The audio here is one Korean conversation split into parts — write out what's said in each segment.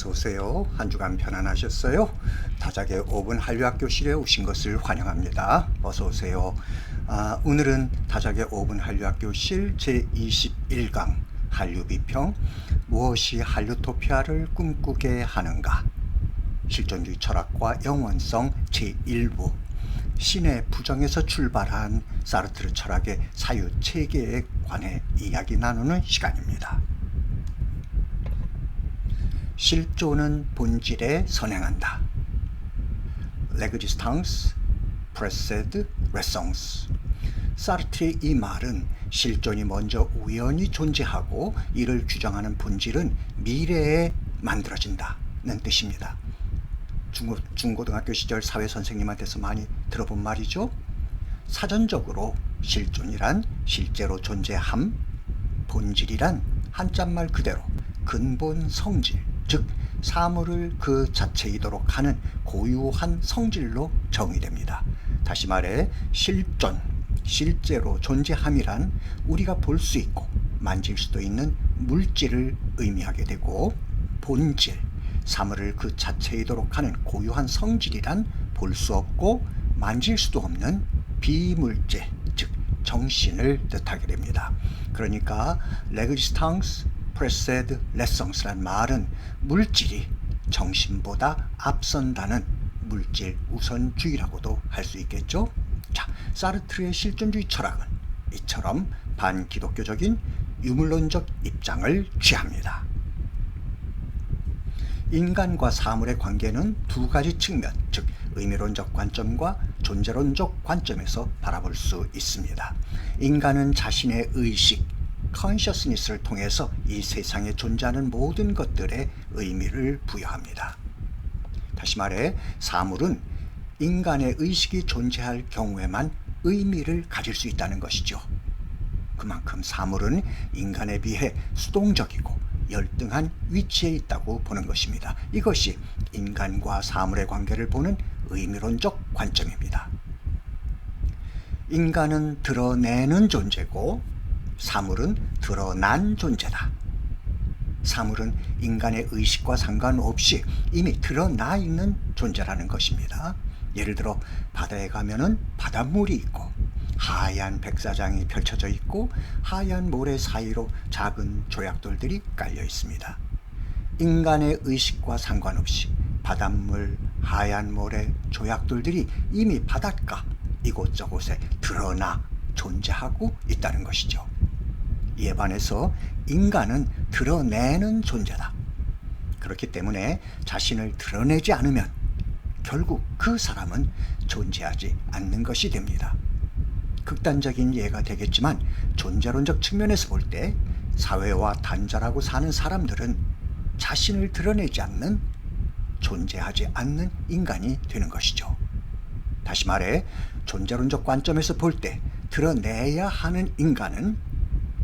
어서 오세요. 한 주간 편안하셨어요? 다작의 5분 한류학교실에 오신 것을 환영합니다. 어서 오세요. 오늘은 다작의 5분 한류학교실 제21강 한류 비평, 무엇이 한류토피아를 꿈꾸게 하는가, 실존주의 철학과 영원성 제1부, 신의 부정에서 출발한 사르트르 철학의 사유체계에 관해 이야기 나누는 시간입니다. 실존은 본질에 선행한다. l'existence précède l'essence. 사르트르의 이 말은 실존이 먼저 우연히 존재하고 이를 규정하는 본질은 미래에 만들어진다는 뜻입니다. 중고등학교 시절 사회선생님한테서 많이 들어본 말이죠. 사전적으로 실존이란 실제로 존재함, 본질이란 한자말 그대로 근본 성질, 즉 사물을 그 자체이도록 하는 고유한 성질로 정의됩니다. 다시 말해 실존, 실제로 존재함이란 우리가 볼 수 있고 만질 수도 있는 물질을 의미하게 되고, 본질, 사물을 그 자체이도록 하는 고유한 성질이란 볼 수 없고 만질 수도 없는 비물질, 즉 정신을 뜻하게 됩니다. 그러니까 l'existence précède l'essence란 말은 물질이 정신보다 앞선다는 물질 우선주의라고도 할 수 있겠죠. 자, 사르트르의 실존주의 철학은 이처럼 반기독교적인 유물론적 입장을 취합니다. 인간과 사물의 관계는 두 가지 측면, 즉 의미론적 관점과 존재론적 관점에서 바라볼 수 있습니다. 인간은 자신의 의식, consciousness를 통해서 이 세상에 존재하는 모든 것들에 의미를 부여합니다. 다시 말해 사물은 인간의 의식이 존재할 경우에만 의미를 가질 수 있다는 것이죠. 그만큼 사물은 인간에 비해 수동적이고 열등한 위치에 있다고 보는 것입니다. 이것이 인간과 사물의 관계를 보는 의미론적 관점입니다. 인간은 드러내는 존재고 사물은 드러난 존재다. 사물은 인간의 의식과 상관없이 이미 드러나 있는 존재라는 것입니다. 예를 들어 바다에 가면은 바닷물이 있고 하얀 백사장이 펼쳐져 있고 하얀 모래 사이로 작은 조약돌들이 깔려 있습니다. 인간의 의식과 상관없이 바닷물, 하얀 모래, 조약돌들이 이미 바닷가 이곳저곳에 드러나 존재하고 있다는 것이죠. 이에 반해서 인간은 드러내는 존재다. 그렇기 때문에 자신을 드러내지 않으면 결국 그 사람은 존재하지 않는 것이 됩니다. 극단적인 예가 되겠지만 존재론적 측면에서 볼 때 사회와 단절하고 사는 사람들은 자신을 드러내지 않는, 존재하지 않는 인간이 되는 것이죠. 다시 말해 존재론적 관점에서 볼 때 드러내야 하는 인간은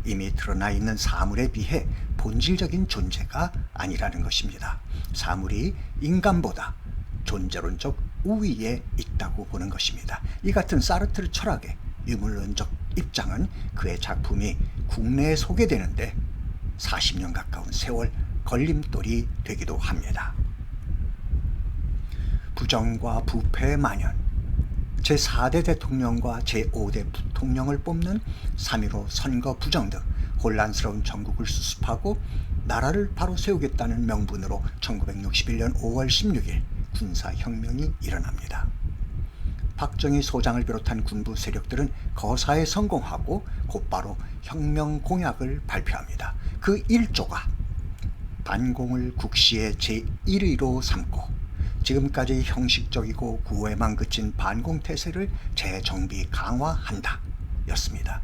이미 드러나 있는 사물에 비해 본질적인 존재가 아니라는 것입니다. 사물이 인간보다 존재론적 우위에 있다고 보는 것입니다. 이 같은 사르트르 철학의 유물론적 입장은 그의 작품이 국내에 소개되는데 40년 가까운 세월 걸림돌이 되기도 합니다. 부정과 부패의 만연, 제4대 대통령과 제5대 부통령을 뽑는 3.15 선거 부정 등 혼란스러운 정국을 수습하고 나라를 바로 세우겠다는 명분으로 1961년 5월 16일 군사혁명이 일어납니다. 박정희 소장을 비롯한 군부 세력들은 거사에 성공하고 곧바로 혁명 공약을 발표합니다. 그 1조가 반공을 국시의 제1위로 삼고 지금까지 형식적이고 구호에만 그친 반공태세를 재정비 강화한다 였습니다.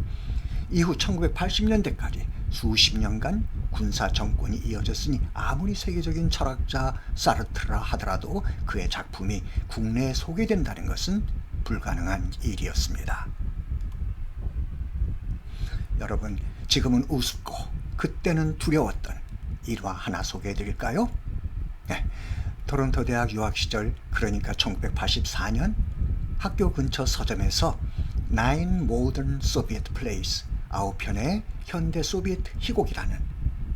이후 1980년대까지 수십 년간 군사 정권이 이어졌으니 아무리 세계적인 철학자 사르트르라 하더라도 그의 작품이 국내에 소개된다는 것은 불가능한 일이었습니다. 여러분, 지금은 우습고 그때는 두려웠던 일화 하나 소개해 드릴까요? 네, 토론토 대학 유학 시절, 그러니까 1984년 학교 근처 서점에서 Nine Modern Soviet Plays, 9편의 현대 소비에트 희곡이라는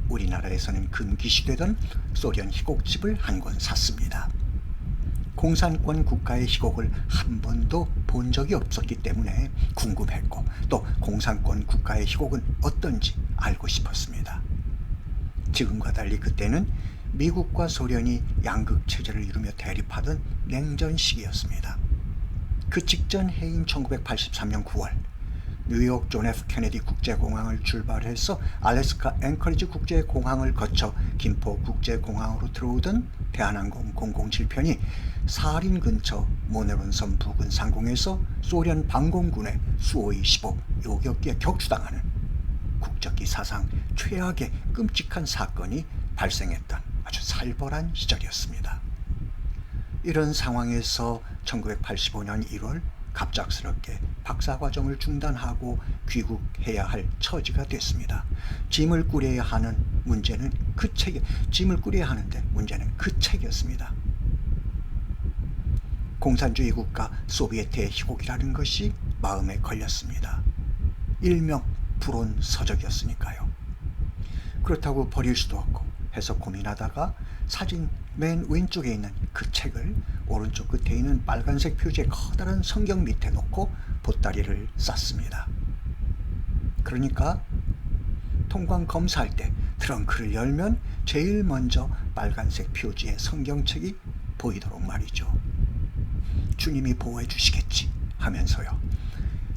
우리나라에서는 금기시되던 소련 희곡집을 한 권 샀습니다. 공산권 국가의 희곡을 한 번도 본 적이 없었기 때문에 궁금했고, 또 공산권 국가의 희곡은 어떤지 알고 싶었습니다. 지금과 달리 그때는 미국과 소련이 양극 체제를 이루며 대립하던 냉전 시기였습니다. 그 직전 해인 1983년 9월 뉴욕 존 F 케네디 국제공항을 출발해서 알래스카 앵커리지 국제공항을 거쳐 김포 국제공항으로 들어오던 대한항공 007편이 사린 근처 모네론섬 부근 상공에서 소련 방공군의 수호이 15 요격기에 격추당하는 국적기 사상 최악의 끔찍한 사건이 발생했던 아주 살벌한 시절이었습니다. 이런 상황에서 1985년 1월 갑작스럽게 박사과정을 중단하고 귀국해야 할 처지가 됐습니다. 짐을 꾸려야 하는 문제는 그 책, 짐을 꾸려야 하는데 문제는 그 책이었습니다. 공산주의 국가 소비에트의 희곡이라는 것이 마음에 걸렸습니다. 일명 불온서적이었으니까요. 그렇다고 버릴 수도 없고 해서 고민하다가 사진 맨 왼쪽에 있는 그 책을 오른쪽 끝에 있는 빨간색 표지의 커다란 성경 밑에 놓고 보따리를 쌌습니다. 그러니까 통관 검사할 때 트렁크를 열면 제일 먼저 빨간색 표지의 성경책이 보이도록 말이죠. 주님이 보호해 주시겠지 하면서요.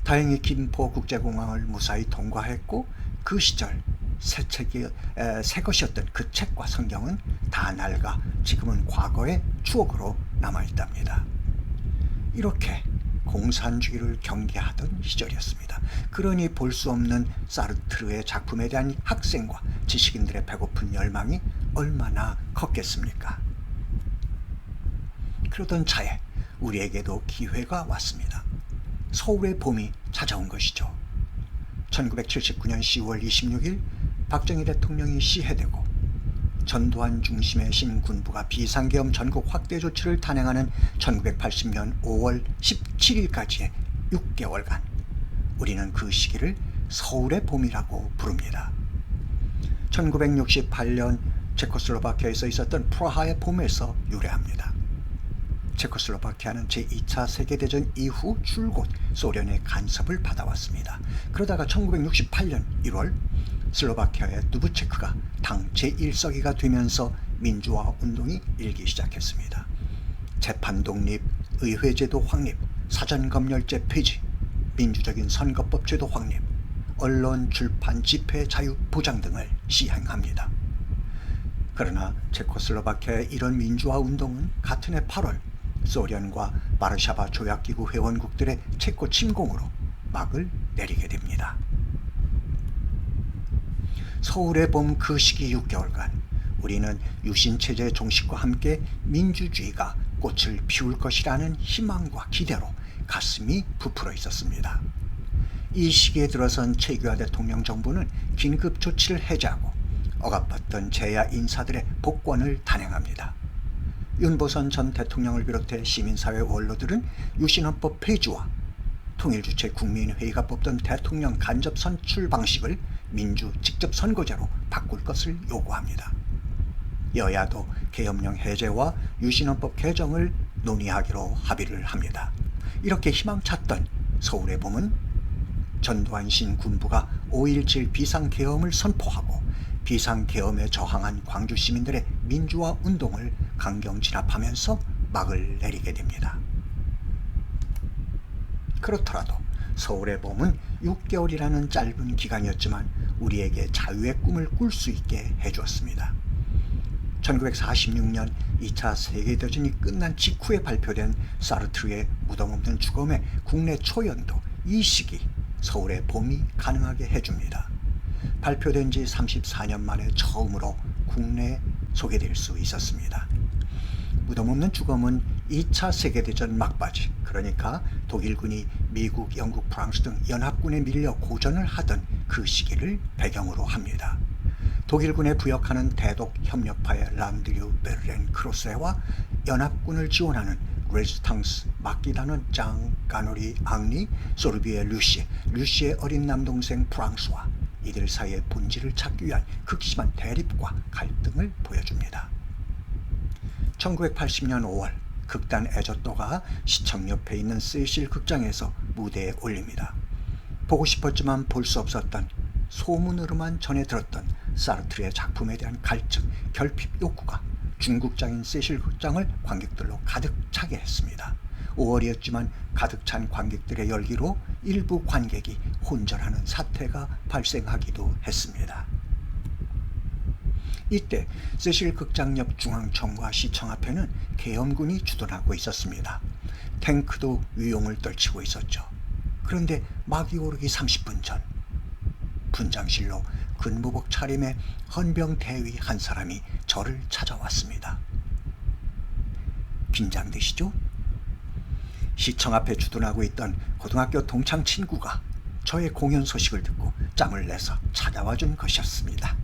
다행히 김포 국제공항을 무사히 통과했고, 그 시절 새 것이었던 그 책과 성경은 다 낡아 지금은 과거의 추억으로 남아있답니다. 이렇게 공산주의를 경계하던 시절이었습니다. 그러니 볼 수 없는 사르트르의 작품에 대한 학생과 지식인들의 배고픈 열망이 얼마나 컸겠습니까? 그러던 차에 우리에게도 기회가 왔습니다. 서울의 봄이 찾아온 것이죠. 1979년 10월 26일 박정희 대통령이 시해되고 전두환 중심의 신군부가 비상계엄 전국 확대 조치를 단행하는 1980년 5월 17일까지의 6개월간 우리는 그 시기를 서울의 봄이라고 부릅니다. 1968년 체코슬로바키아에서 있었던 프라하의 봄에서 유래합니다. 체코슬로바키아는 제2차 세계대전 이후 줄곧 소련의 간섭을 받아왔습니다. 그러다가 1968년 1월 슬로바키아의 누부체크가 당 제1서기가 되면서 민주화 운동이 일기 시작했습니다. 재판 독립, 의회제도 확립, 사전검열제 폐지, 민주적인 선거법 제도 확립, 언론, 출판, 집회 자유 보장 등을 시행합니다. 그러나 체코슬로바키아의 이런 민주화 운동은 같은 해 8월 소련과 바르샤바 조약기구 회원국들의 체코 침공으로 막을 내리게 됩니다. 서울의 봄 그 시기 6개월간 우리는 유신체제 종식과 함께 민주주의가 꽃을 피울 것이라는 희망과 기대로 가슴이 부풀어 있었습니다. 이 시기에 들어선 최규하 대통령 정부는 긴급 조치를 해제하고 억압받던 재야 인사들의 복권을 단행합니다. 윤보선 전 대통령을 비롯해 시민사회 원로들은 유신헌법 폐지와 통일주체 국민회의가 뽑던 대통령 간접 선출 방식을 민주 직접 선거제로 바꿀 것을 요구합니다. 여야도 계엄령 해제와 유신헌법 개정을 논의하기로 합의를 합니다. 이렇게 희망찼던 서울의 봄은 전두환 신군부가 5.17 비상계엄을 선포하고 비상계엄에 저항한 광주 시민들의 민주화 운동을 강경 진압하면서 막을 내리게 됩니다. 그렇더라도 서울의 봄은 6개월이라는 짧은 기간이었지만 우리에게 자유의 꿈을 꿀 수 있게 해주었습니다. 1946년 2차 세계대전이 끝난 직후에 발표된 사르트르의 무덤 없는 죽음의 국내 초연도, 이 시기 서울의 봄이 가능하게 해줍니다. 발표된 지 34년 만에 처음으로 국내에 소개될 수 있었습니다. 무덤 없는 죽음은 2차 세계대전 막바지, 그러니까 독일군이 미국, 영국, 프랑스 등 연합군에 밀려 고전을 하던 그 시기를 배경으로 합니다. 독일군에 부역하는 대독 협력파의 랑드류 베르렌 크로세와 연합군을 지원하는 레지스탕스 마끼다는 장 가노리 앙리, 소르비의 류시의 어린 남동생 프랑스와 이들 사이의 본질을 찾기 위한 극심한 대립과 갈등을 보여줍니다. 1980년 5월 극단 에저또가 시청 옆에 있는 세실 극장에서 무대에 올립니다. 보고 싶었지만 볼 수 없었던, 소문으로만 전해 들었던 사르트르의 작품에 대한 갈증, 결핍 욕구가 중극장인 세실 극장을 관객들로 가득 차게 했습니다. 5월이었지만 가득 찬 관객들의 열기로 일부 관객이 혼절하는 사태가 발생하기도 했습니다. 이때 세실 극장 옆 중앙청과 시청 앞에는 계엄군이 주둔하고 있었습니다. 탱크도 위용을 떨치고 있었죠. 그런데 막이 오르기 30분 전, 분장실로 근무복 차림의 헌병 대위 한 사람이 저를 찾아왔습니다. 긴장되시죠? 시청 앞에 주둔하고 있던 고등학교 동창 친구가 저의 공연 소식을 듣고 짬을 내서 찾아와 준 것이었습니다.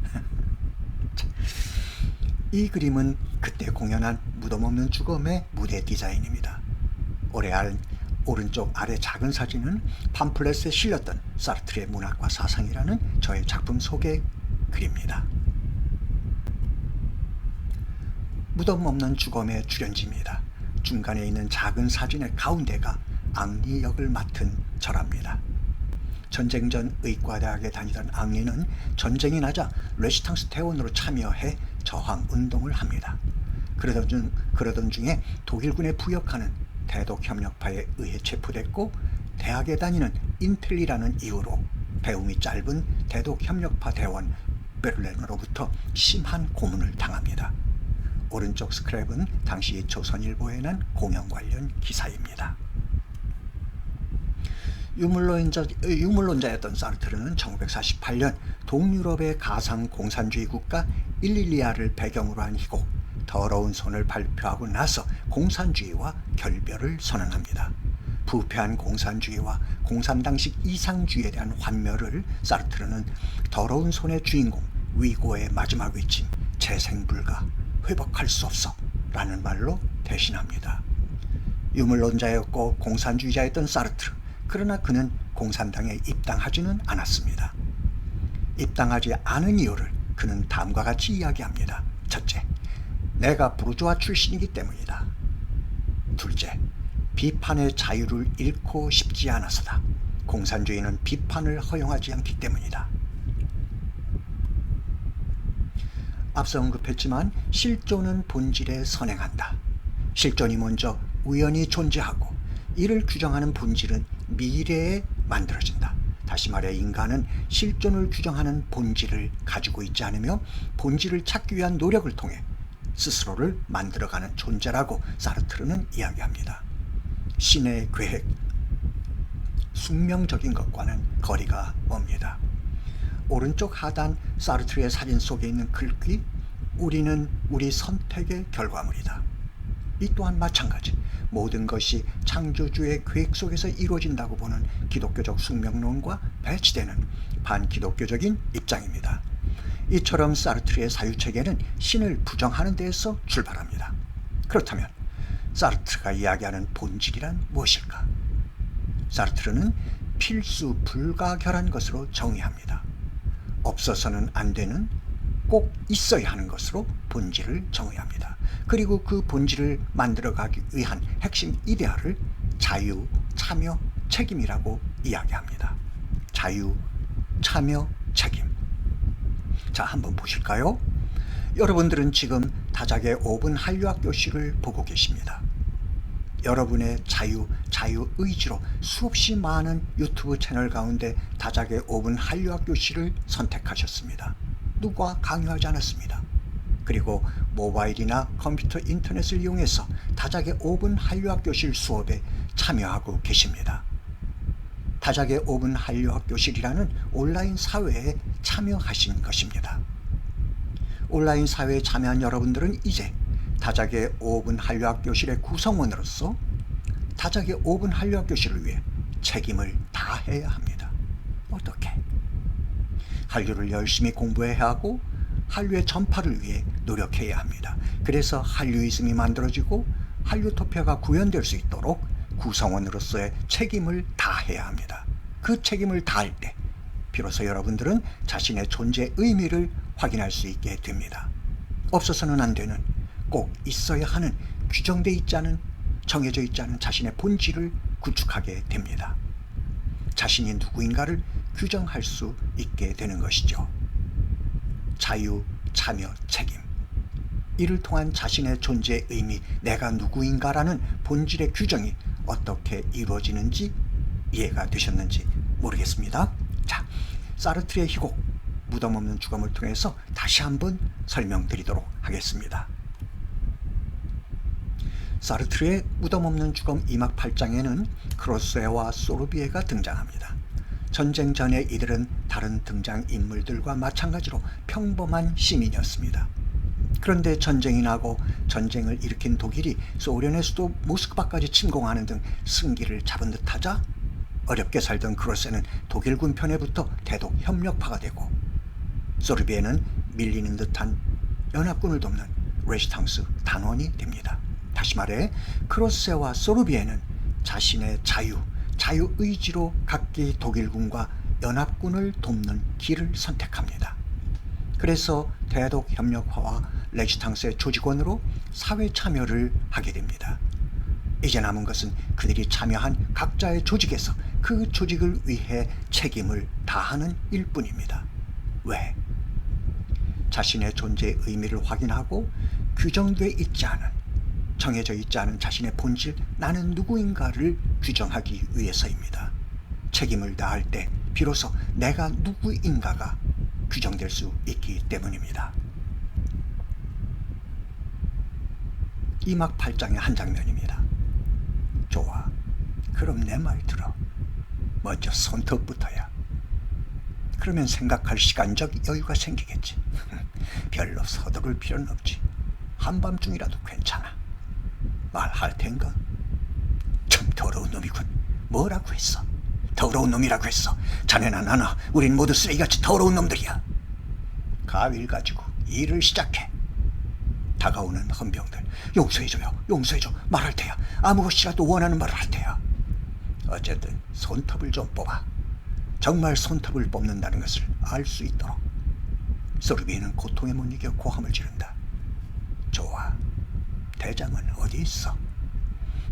이 그림은 그때 공연한 무덤 없는 죽음의 무대 디자인입니다. 오른쪽 아래 작은 사진은 팜플렛에 실렸던 사르트르의 문학과 사상이라는 저의 작품 소개 글입니다. 무덤 없는 죽음의 출연지입니다. 중간에 있는 작은 사진의 가운데가 앙리 역을 맡은 저랍니다. 전쟁 전 의과대학에 다니던 앙리는 전쟁이 나자 레시탕스 대원으로 참여해 저항 운동을 합니다. 그러던 중에 독일군에 부역하는 대독협력파에 의해 체포됐고 대학에 다니는 인텔리라는 이유로 배움이 짧은 대독협력파 대원 베를렌으로부터 심한 고문을 당합니다. 오른쪽 스크랩은 당시 조선일보에 난 공연 관련 기사입니다. 유물론자였던 사르트르는 1948년 동유럽의 가상 공산주의 국가 일릴리아를 배경으로 한 희곡 더러운 손을 발표하고 나서 공산주의와 결별을 선언합니다. 부패한 공산주의와 공산당식 이상주의에 대한 환멸을 사르트르는 더러운 손의 주인공 위고의 마지막 위침 재생불가, 회복할 수 없어 라는 말로 대신합니다. 유물론자였고 공산주의자였던 사르트르, 그러나 그는 공산당에 입당하지는 않았습니다. 입당하지 않은 이유를 그는 다음과 같이 이야기합니다. 첫째, 내가 부르주아 출신이기 때문이다. 둘째, 비판의 자유를 잃고 싶지 않아서다. 공산주의는 비판을 허용하지 않기 때문이다. 앞서 언급했지만 실존은 본질에 선행한다. 실존이 먼저 우연히 존재하고 이를 규정하는 본질은 미래에 만들어진다. 다시 말해 인간은 실존을 규정하는 본질을 가지고 있지 않으며 본질을 찾기 위한 노력을 통해 스스로를 만들어가는 존재라고 사르트르는 이야기합니다. 신의 계획, 숙명적인 것과는 거리가 멉니다. 오른쪽 하단 사르트르의 사진 속에 있는 글귀, 우리는 우리 선택의 결과물이다. 이 또한 마찬가지, 모든 것이 창조주의 계획 속에서 이루어진다고 보는 기독교적 숙명론과 배치되는 반기독교적인 입장입니다. 이처럼 사르트르의 사유체계는 신을 부정하는 데에서 출발합니다. 그렇다면 사르트르가 이야기하는 본질이란 무엇일까? 사르트르는 필수 불가결한 것으로 정의합니다. 없어서는 안 되는, 꼭 있어야 하는 것으로 본질을 정의합니다. 그리고 그 본질을 만들어가기 위한 핵심 이데아를 자유, 참여, 책임이라고 이야기합니다. 자유, 참여, 책임. 자, 한번 보실까요? 여러분들은 지금 다작의 5분 한류학 교실을 보고 계십니다. 여러분의 자유의지로 수없이 많은 유튜브 채널 가운데 다작의 5분 한류학 교실을 선택하셨습니다. 누가 강요하지 않았습니다. 그리고 모바일이나 컴퓨터 인터넷을 이용해서 다작의 5분 한류학 교실 수업에 참여하고 계십니다. 다작의 5분 한류학 교실이라는 온라인 사회에 참여하신 것입니다. 온라인 사회에 참여한 여러분들은 이제 다작의 5분 한류학 교실의 구성원으로서 다작의 5분 한류학 교실을 위해 책임을 다해야 합니다. 어떻게? 한류를 열심히 공부해야 하고 한류의 전파를 위해 노력해야 합니다. 그래서 한류이즘이 만들어지고 한류토피아가 구현될 수 있도록 구성원으로서의 책임을 다해야 합니다. 그 책임을 다할 때 비로소 여러분들은 자신의 존재 의미를 확인할 수 있게 됩니다. 없어서는 안 되는, 꼭 있어야 하는, 규정되어 있지 않은, 정해져 있지 않은 자신의 본질을 구축하게 됩니다. 자신이 누구인가를 규정할 수 있게 되는 것이죠. 자유, 참여, 책임. 이를 통한 자신의 존재 의미, 내가 누구인가라는 본질의 규정이 어떻게 이루어지는지 이해가 되셨는지 모르겠습니다. 자, 사르트르의 희곡 무덤 없는 죽음을 통해서 다시 한번 설명드리도록 하겠습니다. 사르트르의 무덤 없는 죽음 2막 8장에는 크로스웨와 소르비에가 등장합니다. 전쟁 전에 이들은 다른 등장인물들과 마찬가지로 평범한 시민이었습니다. 그런데 전쟁이 나고 전쟁을 일으킨 독일이 소련의 수도 모스크바까지 침공하는 등 승기를 잡은 듯하자 어렵게 살던 크로스는 독일군 편에 붙어 대독 협력파가 되고, 소르비에는 밀리는 듯한 연합군을 돕는 레시탕스 단원이 됩니다. 다시 말해 크로스와 소르비에는 자신의 자유의지로 각기 독일군과 연합군을 돕는 길을 선택합니다. 그래서 대독 협력파와 레시탕스의 조직원으로 사회 참여를 하게 됩니다. 이제 남은 것은 그들이 참여한 각자의 조직에서 그 조직을 위해 책임을 다하는 일뿐입니다. 왜? 자신의 존재의 의미를 확인하고 규정되어 있지 않은, 정해져 있지 않은 자신의 본질, 나는 누구인가를 규정하기 위해서입니다. 책임을 다할 때 비로소 내가 누구인가가 규정될 수 있기 때문입니다. 2막 8장의 한 장면입니다. 좋아, 그럼 내 말 들어. 먼저 손톱부터야. 그러면 생각할 시간적 여유가 생기겠지. 별로 서두를 필요는 없지. 한밤중이라도 괜찮아. 말할 텐가? 참 더러운 놈이군. 뭐라고 했어? 더러운 놈이라고 했어. 자네나 나나 우린 모두 쓰레기같이 더러운 놈들이야. 가위를 가지고 일을 시작해. 다가오는 헌병들, 용서해줘요, 용서해줘. 말할 테야. 아무 것이라도 원하는 말을 할 테야. 어쨌든 손톱을 좀 뽑아. 정말 손톱을 뽑는다는 것을 알 수 있도록. 소르비에는 고통에 못 이겨 고함을 지른다. 좋아, 대장은 어디 있어?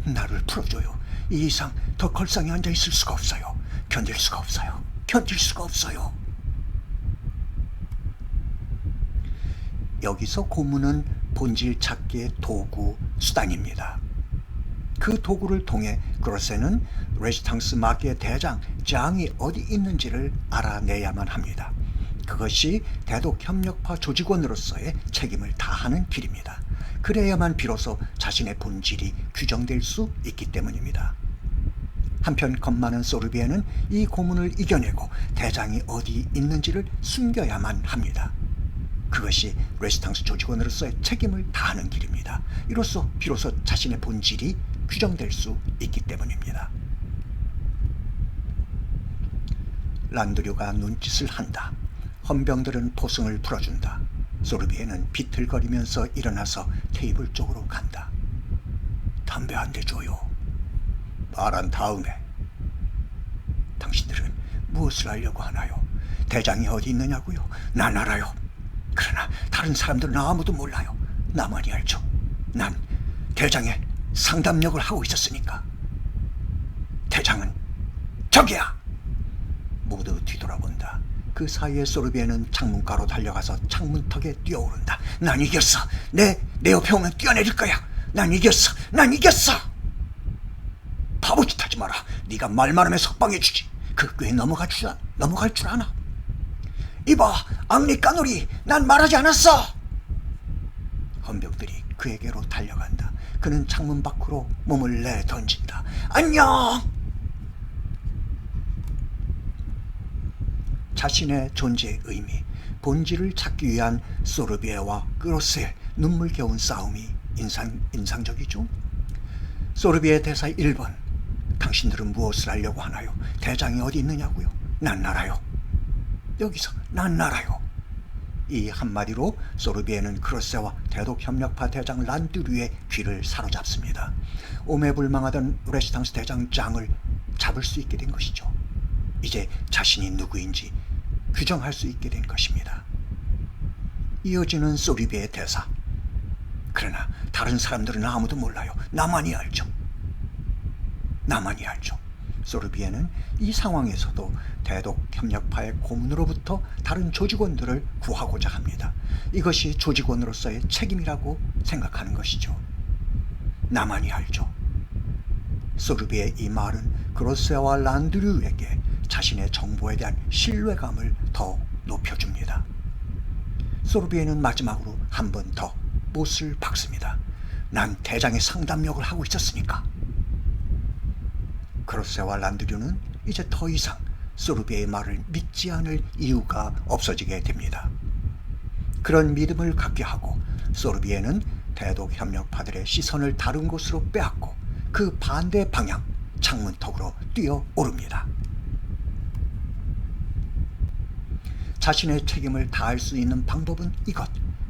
나를 풀어줘요. 이 이상 더 걸상에 앉아 있을 수가 없어요. 견딜 수가 없어요. 견딜 수가 없어요. 여기서 고문은 본질 찾기의 도구, 수단입니다. 그 도구를 통해 그로세는 레시탕스 마귀의 대장, 장이 어디 있는지를 알아내야만 합니다. 그것이 대독 협력파 조직원으로서의 책임을 다하는 길입니다. 그래야만 비로소 자신의 본질이 규정될 수 있기 때문입니다. 한편 겁 많은 소르비에는 이 고문을 이겨내고 대장이 어디 있는지를 숨겨야만 합니다. 그것이 레시탕스 조직원으로서의 책임을 다하는 길입니다. 이로써 비로소 자신의 본질이 규정될 수 있기 때문입니다. 란두류가 눈짓을 한다. 헌병들은 포승을 풀어준다. 소르비에는 비틀거리면서 일어나서 테이블 쪽으로 간다. 담배 한 대 줘요. 말한 다음에. 당신들은 무엇을 하려고 하나요? 대장이 어디 있느냐고요? 난 알아요. 그러나 다른 사람들은 아무도 몰라요. 나만이 알죠. 난 대장의 상담역을 하고 있었으니까. 대장은 저기야! 모두 뒤돌아본다. 그 사이에 소르비에는 창문가로 달려가서 창문턱에 뛰어오른다. 난 이겼어. 내 옆에 오면 뛰어내릴 거야. 난 이겼어. 난 이겼어. 바보짓 하지 마라. 네가 말만 하면 석방해주지. 그 꽤 넘어갈 줄 아나? 이봐, 앙리 까놀이, 난 말하지 않았어. 헌병들이 그에게로 달려간다. 그는 창문 밖으로 몸을 내던진다. 안녕! 자신의 존재의 의미, 본질을 찾기 위한 소르비에와 크로스의 눈물겨운 싸움이 인상적이죠. 소르비에 대사 1번. 당신들은 무엇을 하려고 하나요? 대장이 어디 있느냐고요? 난 알아요. 여기서 난 알아요. 이 한마디로 소르비에는 크로세와 대독협력파 대장 란드류의 귀를 사로잡습니다. 오매불망하던 레시탕스 대장 장을 잡을 수 있게 된 것이죠. 이제 자신이 누구인지 규정할 수 있게 된 것입니다. 이어지는 소르비에의 대사. 그러나 다른 사람들은 아무도 몰라요. 나만이 알죠. 나만이 알죠. 소르비에는 이 상황에서도 대독협력파의 고문으로부터 다른 조직원들을 구하고자 합니다. 이것이 조직원으로서의 책임이라고 생각하는 것이죠. 나만이 알죠. 소르비의 이 말은 그로세와 란드류에게 자신의 정보에 대한 신뢰감을 더 높여줍니다. 소르비에는 마지막으로 한 번 더 못을 박습니다. 난 대장의 상담력을 하고 있었으니까. 그로세와 란드류는 이제 더 이상 소르비에의 말을 믿지 않을 이유가 없어지게 됩니다. 그런 믿음을 갖게 하고 소르비에는 대독협력파들의 시선을 다른 곳으로 빼앗고 그 반대 방향 창문턱으로 뛰어오릅니다. 자신의 책임을 다할 수 있는 방법은 이것,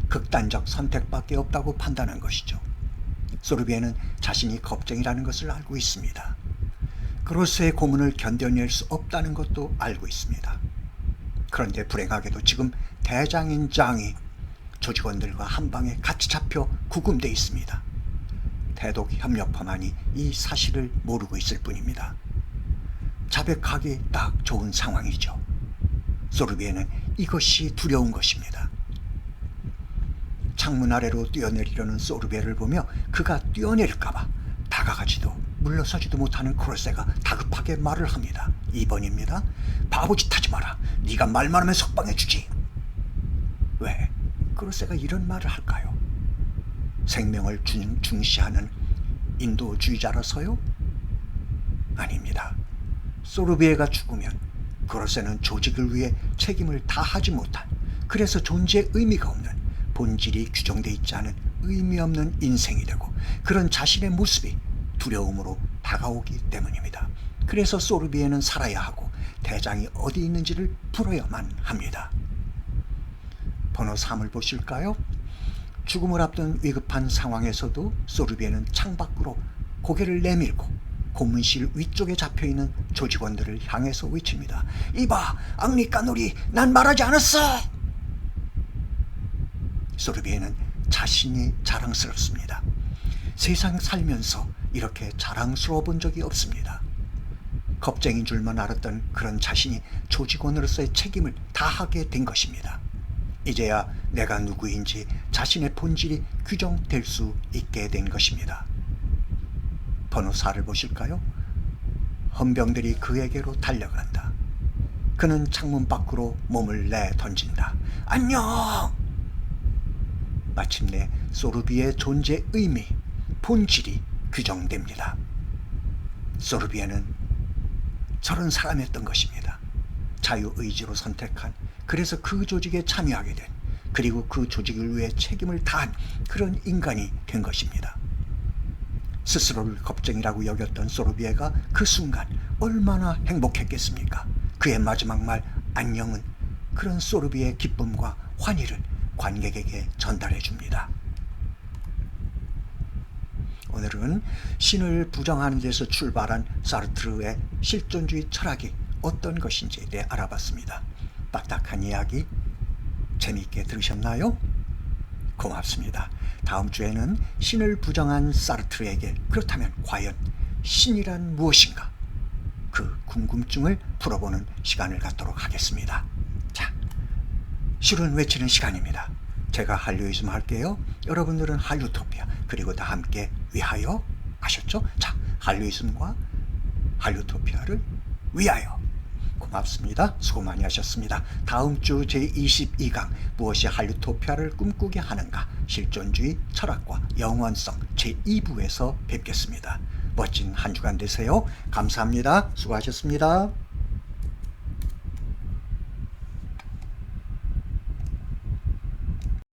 극단적 선택밖에 없다고 판단한 것이죠. 소르비에는 자신이 겁쟁이라는 것을 알고 있습니다. 그로스의 고문을 견뎌낼 수 없다는 것도 알고 있습니다. 그런데 불행하게도 지금 대장인 장이 조직원들과 한 방에 같이 잡혀 구금돼 있습니다. 대독협력파만이 이 사실을 모르고 있을 뿐입니다. 자백하기 딱 좋은 상황이죠. 소르비에는 이것이 두려운 것입니다. 창문 아래로 뛰어내리려는 소르비에를 보며 그가 뛰어내릴까봐 다가가지도 물러서지도 못하는 크로세가 다급하게 말을 합니다. 2번입니다. 바보짓 하지 마라. 네가 말만 하면 석방해주지. 왜 크로세가 이런 말을 할까요? 생명을 중시하는 인도주의자라서요? 아닙니다. 소르비에가 죽으면 크로세는 조직을 위해 책임을 다하지 못한, 그래서 존재의 의미가 없는, 본질이 규정되어 있지 않은 의미 없는 인생이 되고, 그런 자신의 모습이 두려움으로 다가오기 때문입니다. 그래서 소르비에는 살아야 하고 대장이 어디 있는지를 풀어야만 합니다. 번호 3을 보실까요? 죽음을 앞둔 위급한 상황에서도 소르비에는 창밖으로 고개를 내밀고 고문실 위쪽에 잡혀있는 조직원들을 향해서 외칩니다. 이봐, 앙리까놀이, 난 말하지 않았어! 소르비에는 자신이 자랑스럽습니다. 세상 살면서 이렇게 자랑스러워 본 적이 없습니다. 겁쟁인 줄만 알았던 그런 자신이 조직원으로서의 책임을 다하게 된 것입니다. 이제야 내가 누구인지 자신의 본질이 규정될 수 있게 된 것입니다. 번호 4를 보실까요? 헌병들이 그에게로 달려간다. 그는 창문 밖으로 몸을 내던진다. 안녕! 마침내 소르비의 존재 의미, 본질이 규정됩니다. 소르비에는 저런 사람이었던 것입니다. 자유의지로 선택한, 그래서 그 조직에 참여하게 된, 그리고 그 조직을 위해 책임을 다한 그런 인간이 된 것입니다. 스스로를 겁쟁이라고 여겼던 소르비에가 그 순간 얼마나 행복했겠습니까? 그의 마지막 말 안녕은 그런 소르비의 기쁨과 환희를 관객에게 전달해 줍니다. 오늘은 신을 부정하는 데서 출발한 사르트르의 실존주의 철학이 어떤 것인지에 대해 알아봤습니다. 딱딱한 이야기 재미있게 들으셨나요? 고맙습니다. 다음 주에는 신을 부정한 사르트르에게 그렇다면 과연 신이란 무엇인가? 그 궁금증을 풀어보는 시간을 갖도록 하겠습니다. 자, 실은 외치는 시간입니다. 제가 한류이즘 할게요. 여러분들은 한류토피아, 그리고 다 함께 위하여. 아셨죠? 자, 한류이즘과 한류토피아를 위하여. 고맙습니다. 수고 많이 하셨습니다. 다음 주 제22강 무엇이 한류토피아를 꿈꾸게 하는가, 실존주의 철학과 영원성 제2부에서 뵙겠습니다. 멋진 한 주간 되세요. 감사합니다. 수고하셨습니다.